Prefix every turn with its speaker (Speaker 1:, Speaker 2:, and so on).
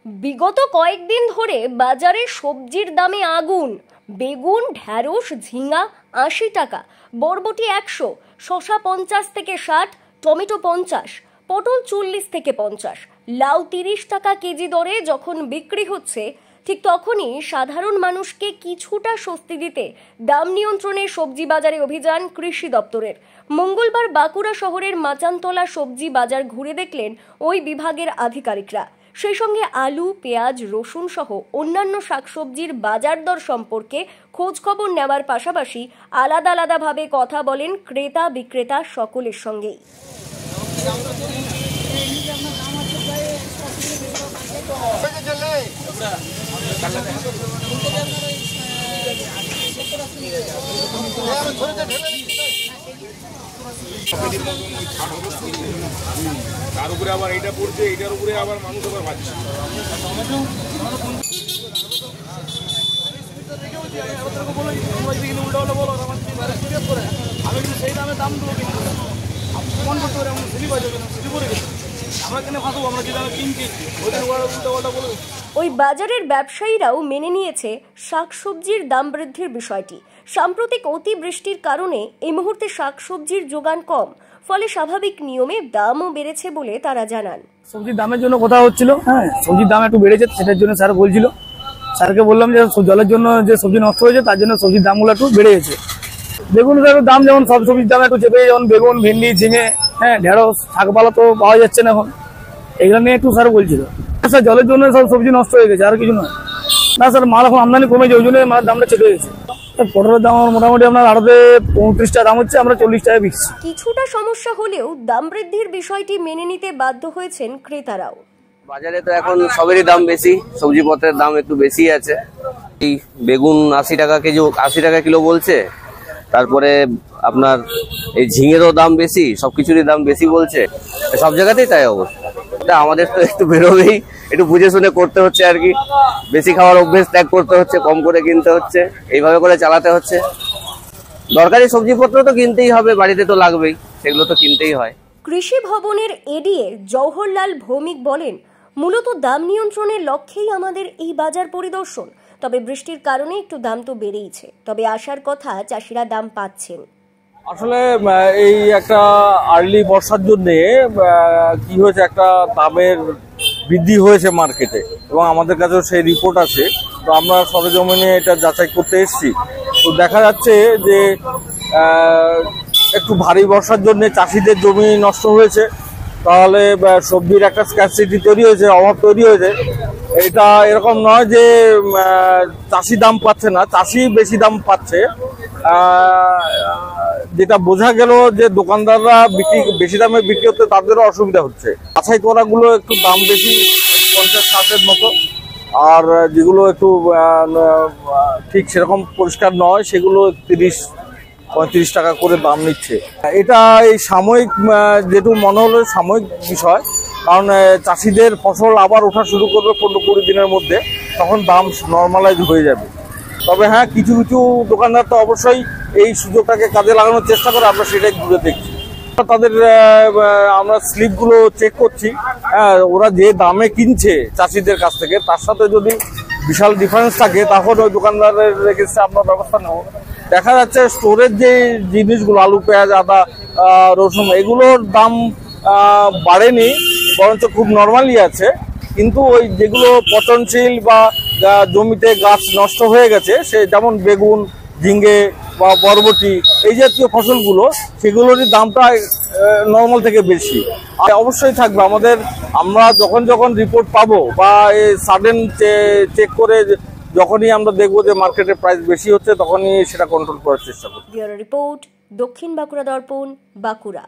Speaker 1: বিগত কয়েকদিন ধরে বাজারে সবজির দামে আগুন। বেগুন, ঢ্যাঁড়স, ঝিঙা ৮০ টাকা, বরবটি ১০০, শসা ৫০ থেকে ৬০, টমেটো ৫০, পটল ৪০ থেকে ৫০, লাউ ৩০ টাকা কেজি দরে যখন বিক্রি হচ্ছে, ঠিক তখনই সাধারণ মানুষকে কিছুটা স্বস্তি দিতে দাম নিয়ন্ত্রণে সবজি বাজারে অভিযান কৃষি দপ্তরের। মঙ্গলবার বাঁকুড়া শহরের মাচানতলা সবজি বাজার ঘুরে দেখলেন ওই বিভাগের আধিকারিকরা। সেই সঙ্গে আলু, পেঁয়াজ, রসুন সহ অন্যান্য শাকসবজির বাজার দর সম্পর্কে খোঁজ খবর নেওয়ার পাশাপাশি আলাদা আলাদাভাবে কথা বলেন ক্রেতা বিক্রেতা সকলের সঙ্গেই।
Speaker 2: তার উপরে আবার এটা পড়ছে, এটার উপরে আবার মানুষ আবার ভাবছে।
Speaker 1: ওই বাজারের ব্যবসায়ীরাও মেনে নিয়েছে শাকসবজির দাম বৃদ্ধির বিষয়টি। সাম্প্রতিক অতিবৃষ্টির কারণে এই মুহূর্তে শাকসবজির যোগান কম, ফলে স্বাভাবিক নিয়মে দামও বেড়েছে বলে তারা জানান।
Speaker 3: সবজির দামের জন্য কথা হচ্ছিল, সবজির দাম একটু বেড়েছে, সেটার জন্য স্যার বলছিল। স্যারকে বললাম যে জলের জন্য যে সবজি নষ্ট হয়েছে তার জন্য সবজির দামগুলো একটু বেড়ে গেছে। বেগুনের দাম যেমন সব সবজির দাম একটু চেপে, যেমন বেগুন, ভেন্ডি, ঝিঙে, ঢেঁড়স, শাকপালা তো পাওয়া যাচ্ছে না এখন, এগুলো নিয়ে একটু স্যার বলছিল। স্যার জলের জন্য সব সবজি নষ্ট হয়ে গেছে, আর কিছু নয়। না স্যার, মাল এখন আমদানি কমেছে, ওই জন্য মালের দামটা চেপে গেছে। পটলের দাম মোটামুটি আপনার আড়তে ৩৫ টাকা দাম হচ্ছে, আমরা ৪০ টাকায় বিকছি।
Speaker 1: কিছুটা সমস্যা হলেও দাম বৃদ্ধির বিষয়টি মেনে নিতে বাধ্য হয়েছেন ক্রেতারাও।
Speaker 4: বাজারে তো এখন সবেরই দাম বেশি, সবজিপত্রের দাম একটু বেশি আছে। এই বেগুন ৮০ টাকা কেজি, ৮০ টাকা কিলো বলছে। তারপরে আপনার এই ঝিঙেরও দাম বেশি, সবকিছুরই দাম বেশি বলছে, সব জায়গাতেই তাই অবস্থা। এটা আমাদের তো একটু বেরোবেই, একটু বুঝে শুনে করতে হচ্ছে আর কি। বেশি খাওয়ার অভ্যেস ত্যাগ করতে হচ্ছে, কম করে কিনতে হচ্ছে, এইভাবে করে চালাতে হচ্ছে। দরকারি সবজিপত্র তো কিনতেই হবে, বাড়িতে তো লাগবেই, সেগুলো তো কিনতেই হয়।
Speaker 1: কৃষি ভবনের এডিএ জওহরলাল ভৌমিক বলেন, মূলত দাম নিয়ন্ত্রণের লক্ষ্যেই আমাদের এই বাজার পরিদর্শন। তবে বৃষ্টির কারণে একটু দাম তো বেড়েইছে, তবে আশার কথা চাষিরা দাম পাচ্ছেন।
Speaker 5: আসলে এই একটা আর্লি বর্ষার জন্যে কি হয়েছে, একটা দামের বৃদ্ধি হয়েছে মার্কেটে, এবং আমাদের কাছেও সেই রিপোর্ট আছে। তো আমরা সরেজমিনে এটা যাচাই করতে এসেছি। তো দেখা যাচ্ছে যে একটু ভারী বর্ষার জন্য চাষিদের জমি নষ্ট হয়েছে, তাহলে সবজির একটা স্ক্যারসিটি তৈরি হয়েছে, অভাব তৈরি হয়েছে। এটা এরকম নয় যে চাষি দাম পাচ্ছে না, চাষি বেশি দাম পাচ্ছে। যেটা বোঝা গেল যে দোকানদাররা বেশি দামে বিক্রি করতে তাদেরও অসুবিধা হচ্ছে। বাছাই করাগুলো একটু দাম বেশি, ৫০-৬০-এর মতো, আর যেগুলো একটু ঠিক সেরকম পরিষ্কার নয় সেগুলো ৩০-৩৫ টাকা করে দাম নিচ্ছে। এটা এই সাময়িক, যেটু মনে হলো সাময়িক বিষয়, কারণ চাষিদের ফসল আবার ওঠা শুরু করবে ১৫-২০ দিনের মধ্যে, তখন দাম নর্মালাইজ হয়ে যাবে। তবে হ্যাঁ, কিছু কিছু দোকানদার তো অবশ্যই এই সুযোগটাকে কাজে লাগানোর চেষ্টা করে, আমরা সেটাই ঘুরে দেখছি। তাদের আমরা স্লিপগুলো চেক করছি, ওরা যে দামে কিনছে চাষিদের কাছ থেকে, তার সাথে যদি বিশাল ডিফারেন্স থাকে তখন ওই দোকানদারের রেখেছে আমরা ব্যবস্থা নেব। দেখা যাচ্ছে স্টোরের যে জিনিসগুলো, আলু, পেঁয়াজ, আদা, রসুন, এগুলোর দাম বাড়েনি, বরঞ্চ খুব নর্মালি আছে। কিন্তু ওই যেগুলো পচনশীল বা জমিতে গাছ নষ্ট হয়ে গেছে, সে যেমন বেগুন, ঝিঙে বা বরবটি, এই জাতীয় ফসলগুলো, সেগুলোরই দামটা নর্মাল থেকে বেশি। আর অবশ্যই থাকবে আমাদের, আমরা যখন রিপোর্ট পাবো বা সাডেন চেক করে যখনই আমরা দেখবো যে মার্কেটে প্রাইস বেশি হচ্ছে, তখনই সেটা কন্ট্রোল করার চেষ্টা করব।
Speaker 1: রিপোর্ট, দক্ষিণ বাঁকুড়া দর্পণ, বাঁকুড়া।